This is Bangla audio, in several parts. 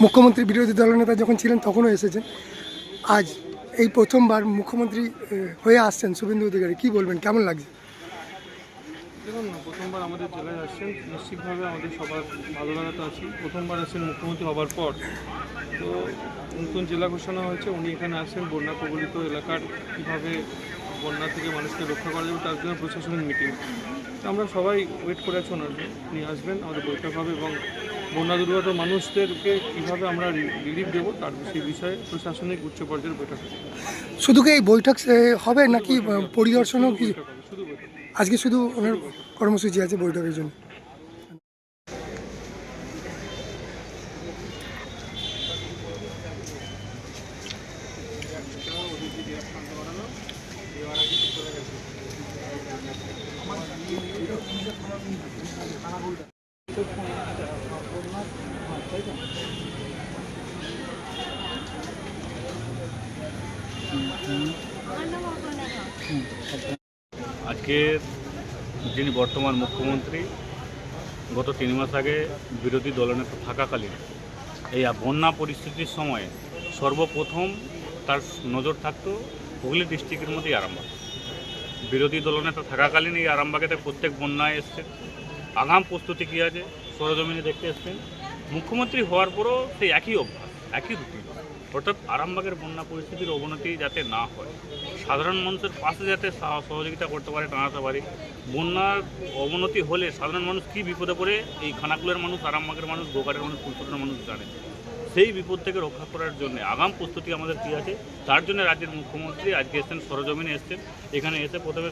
মুখ্যমন্ত্রী বিরোধী দলনেতা যখন ছিলেন তখনও এসেছেন। আজ এই প্রথমবার মুখ্যমন্ত্রী হয়ে আসছেন শুভেন্দু অধিকারী, কি বলবেন, কেমন লাগছে? দেখুন, প্রথমবার আমাদের জেলায় আসছেন, নিশ্চিতভাবে আমাদের সবার ভালো লাগাতে আছি। প্রথমবার আসছেন মুখ্যমন্ত্রী হবার পর, তো নতুন জেলা ঘোষণা হয়েছে, উনি এখানে আসছেন বন্যা কবলিত এলাকার কীভাবে বন্যা থেকে মানুষকে রক্ষা করা যাবে তার জন্য প্রশাসনিক মিটিং। তো আমরা সবাই ওয়েট করে আছি ওনার জন্য, উনি আসবেন, আমাদের বৈঠক হবে এবং বন্যা দুর্গত মানুষদেরকে কীভাবে আমরা রিলিফ দেবো তার সেই বিষয়ে প্রশাসনিক উচ্চ পর্যায়ের বৈঠক হবে। শুধু কি এই বৈঠক হবে নাকি পরিদর্শনও কি? শুধু বৈঠক। আজকে শুধু ওনার কর্মসূচি আছে বৈঠকের জন্য। আজকের যিনি বর্তমান মুখ্যমন্ত্রী গত 3 মাস আগে বিরোধী দলনেতা থাকাকালীন এই বন্যা পরিস্থিতির সময় সর্বপ্রথম তার নজর থাকতো হুগলি ডিস্ট্রিক্টের মধ্যেই আরামবাগ। বিরোধী দলনেতা থাকাকালীন এই আরামবাগেতে প্রত্যেক বন্যায় এসছেন, আগাম প্রস্তুতি কী আছে সরজমিনে দেখতে এসছেন। মুখ্যমন্ত্রী হওয়ার পরও সেই একই অভ্যাস, একই রুটিন, অর্থাৎ আরামবাগের বন্যা পরিস্থিতির অবনতি যাতে না হয়, সাধারণ মানুষের পাশে যাতে সহযোগিতা করতে পারে টানাতে পারে। বন্যার অবনতি হলে সাধারণ মানুষ কী বিপদে পড়ে এই খানাকুলের মানুষ, আরামবাগের মানুষ, গোঘাটের মানুষ, ফুলপুরের মানুষ জানে। সেই বিপদ থেকে রক্ষা করার জন্য আগাম প্রস্তুতি আমাদের কী আছে তার জন্য রাজ্যের মুখ্যমন্ত্রী আজকে এসছেন, সরজমিনে এসছেন। এখানে এসে প্রথমে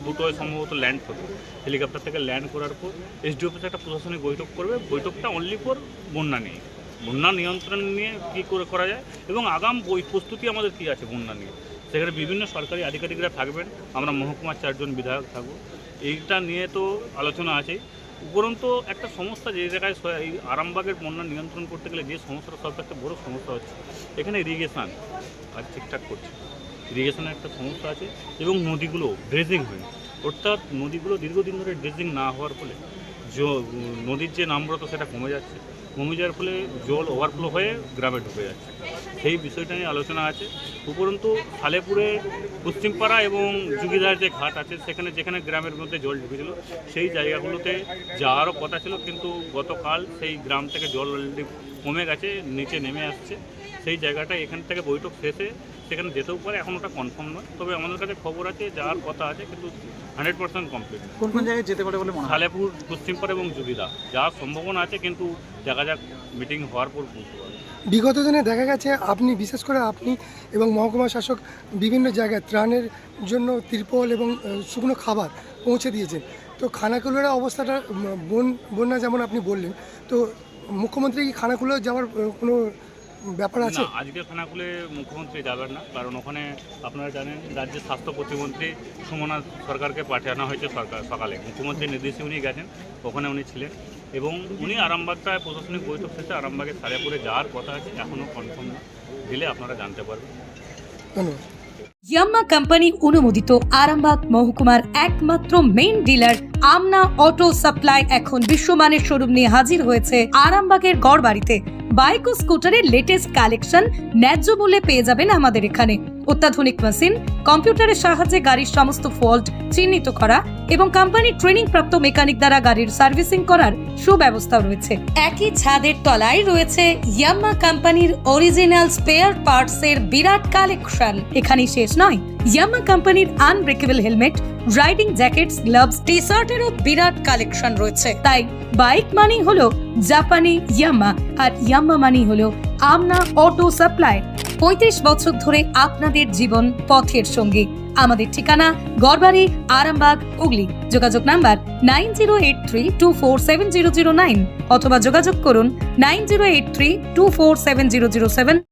দুটোয় সম্ভবত ল্যান্ড করবে, হেলিকপ্টার থেকে ল্যান্ড করার পর এসডি অফিসে একটা প্রশাসনিক বৈঠক করবে। বৈঠকটা অনলি ফর বন্যা নিয়ে, বন্যা নিয়ন্ত্রণ নিয়ে কী করে করা যায় এবং আগাম প্রস্তুতি আমাদের কী আছে বন্যা নিয়ে। সেখানে বিভিন্ন সরকারি আধিকারিকরা থাকবেন, আমরা মহকুমার 4 জন বিধায়ক থাকবো। এইটা নিয়ে তো আলোচনা আছেই। উপরন্তু একটা সমস্যা যে জায়গায় এই আরামবাগের বন্যা নিয়ন্ত্রণ করতে গেলে যে সমস্যাটা সব একটা বড়ো সমস্যা হচ্ছে, এখানে ইরিগেশন আর ঠিকঠাক করছে, ইরিগেশনের একটা সমস্যা আছে এবং নদীগুলো ড্রেজিং হয়নি, অর্থাৎ নদীগুলো দীর্ঘদিন ধরে ড্রেজিং না হওয়ার ফলে নদীর যে নম্রতা সেটা কমে যাচ্ছে, কমে যাওয়ার ফলে জল ওভারফ্লো হয়ে গ্রামে ঢুকে যাচ্ছে। সেই বিষয়টা নিয়ে আলোচনা আছে। উপরন্তু সালেপুরে পশ্চিমপাড়া এবং যুগিদার যে ঘাট আছে সেখানে যেখানে গ্রামের মধ্যে জল ঢুকেছিল সেই জায়গাগুলোতে যাওয়ারও কথা ছিল, কিন্তু গতকাল সেই গ্রাম থেকে জল অলরেডি কমে গেছে, নিচে নেমে আসছে। সেই জায়গাটা এখান থেকে বৈঠক শেষে সেখানে যেতেও পারে, এখন ওটা কনফার্ম নয়, তবে আমাদের কাছে খবর আছে যাওয়ার কথা আছে, কিন্তু 100% কমপ্লিট। কোন কোন জায়গায় যেতে পারে বলে মনে হয়? সালেপুর, পশ্চিমপাড়া এবং যুগিদা যাওয়ার সম্ভাবনা আছে, কিন্তু দেখা যাক মিটিং হওয়ার পর বুঝতে পারবে। বিগত দিনে দেখা গেছে আপনি, বিশেষ করে আপনি এবং মহকুমা শাসক বিভিন্ন জায়গায় ত্রাণের জন্য তিরপল এবং শুকনো খাবার পৌঁছে দিয়েছেন। তো খানাকুলের অবস্থাটা বন্যা যেমন আপনি বললেন, তো মুখ্যমন্ত্রী কি খানাকুলে যাওয়ার কোনো ব্যাপার আছে? না, আজকে খানাকুলে মুখ্যমন্ত্রী যাবেন না, কারণ ওখানে আপনারা জানেন রাজ্যের স্বাস্থ্য প্রতিমন্ত্রী সুমনা সরকারকে পাঠানো হয়েছে সকালে। মুখ্যমন্ত্রীর নির্দেশে উনি গেছেন, ওখানে উনি ছিলেন এবং উনি আরামবাগটায় প্রশাসনিক বৈঠক শেষে আরামবাগে সালেপুরে যাওয়ার কথা আছে, এখনও কনফার্ম না, দিলে আপনারা জানতে পারবেন। ধন্যবাদ। ইয়াম্মা কোম্পানি অনুমোদিত আরামবাগ মহকুমার একমাত্র মেইন ডিলার আমনা অটো সাপ্লাই এখন বিশ্বমানের শোরুম নিয়ে হাজির হয়েছে আরামবাগের গড়বাড়িতে। বাইক ও স্কুটারের লেটেস্ট কালেকশন ন্যায্য মূল্যে পেয়ে যাবেন আমাদের এখানে। অত্যাধুনিক মেশিন, কম্পিউটারের সাহায্যে গাড়ির সমস্ত ফল্ট চিহ্নিত করা এবং কোম্পানির ট্রেনিং প্রাপ্ত মেকানিক দ্বারা গাড়ির সার্ভিসিং করার সুব্যবস্থা রয়েছে। একই ছাদের তলায় রয়েছে ইয়াম্মা কোম্পানির অরিজিনাল স্পেয়ার পার্টস এর বিরাট কালেকশন। এখানেই শেষ নয়, ইয়াম্মা কোম্পানির unbreakable helmet, riding jackets, gloves, T শার্টেরও বিরাট কালেকশন রয়েছে। তাই বাইক মানি হলো জাপানি ইয়াম্মা, আর ইয়াম্মা মানি হলো আমনা অটো সাপ্লাই। 35 বছর ধরে আপনাদের জীবন পথের সঙ্গী। আমাদের ঠিকানা গড়বাড়ি, আরামবাগ, হুগলি। যোগাযোগ নাম্বার 9083247009 অথবা যোগাযোগ করুন 9083247007।